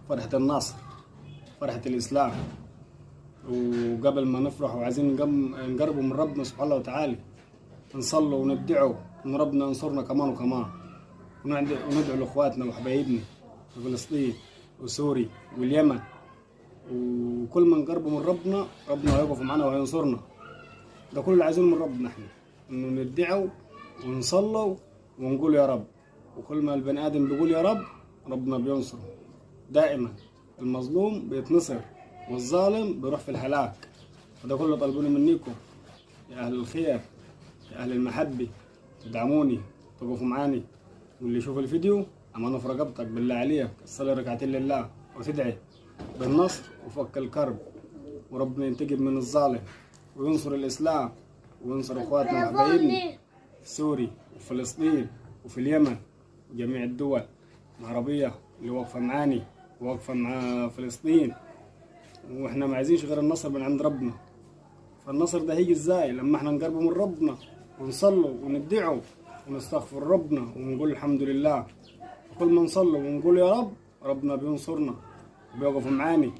فرحة النصر، فرحة الإسلام. وقبل ما نفرح وعايزين نقربوا من ربنا سبحانه وتعالى، نصلوا وندعوا إن ربنا ينصرنا كمان وكمان، وندعو لإخواتنا وحبايبنا في فلسطين وسوريا واليمن. وكل ما نقربوا من ربنا، ربنا هيقف معنا وهينصرنا. ده كل اللي عايزينه من ربنا احنا، إنه ندعوا ونصلوا ونقول يا رب. وكل ما البني آدم بيقول يا رب، ربنا بينصره دائما. المظلوم بيتنصر والظالم بيروح في الهلاك. وده كله طالبوني منكم يا أهل الخير، يا أهل المحبة، تدعموني، تقفوا معاني. واللي يشوف الفيديو أمانة في رقبتك، بالله عليك تصلي ركعتين لله وتدعي بالنصر وفك الكرب، وربنا ينتقم من الظالم وينصر الإسلام وينصر إخواتنا وحبايبنا في سوريا وفلسطين وفي اليمن وجميع الدول العربية اللي واقفة معاني وواقفة مع فلسطين. واحنا ما عايزينش غير النصر من عند ربنا. فالنصر ده هيجي ازاي؟ لما احنا نقربوا من ربنا ونصلوا وندعوا ونستغفر ربنا ونقول الحمد لله. وكل ما نصلوا ونقول يا رب، ربنا بينصرنا وبيقفوا معاني.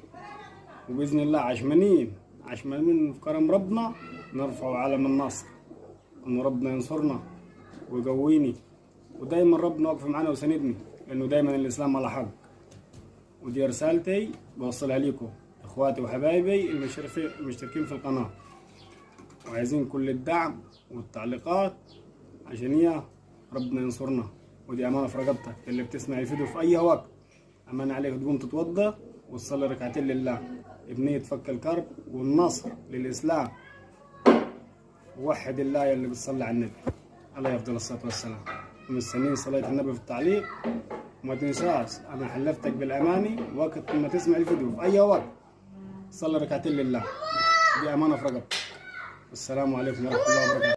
وبإذن الله عشمانين في كرم ربنا نرفعوا علم النصر، إن ربنا ينصرنا ويقويني. ودايما ربنا واقف معانا وسندني، لأنه دايما الإسلام على حق. ودي رسالتي بوصلها لكم اخواتي وحبايبي المشتركين في القناة، وعايزين كل الدعم والتعليقات عشان يا ربنا ينصرنا. ودي امانة في رقبتك اللي بتسمع الفيديو في اي وقت، امانة عليك تقوم تتوضى وتصلي ركعتين لله بنية فك الكرب والنصر للاسلام. ووحد الله اللي بتصلي على النبي عليه افضل الصلاة والسلام. ومستنيين صلاة النبي في التعليق. وما تنساش انا حلفتك بالاماني وقت ما تسمع الفيديو في اي وقت صلي ركعتين لله. دي امانه في رقبتك. السلام عليكم ورحمه الله وبركاته.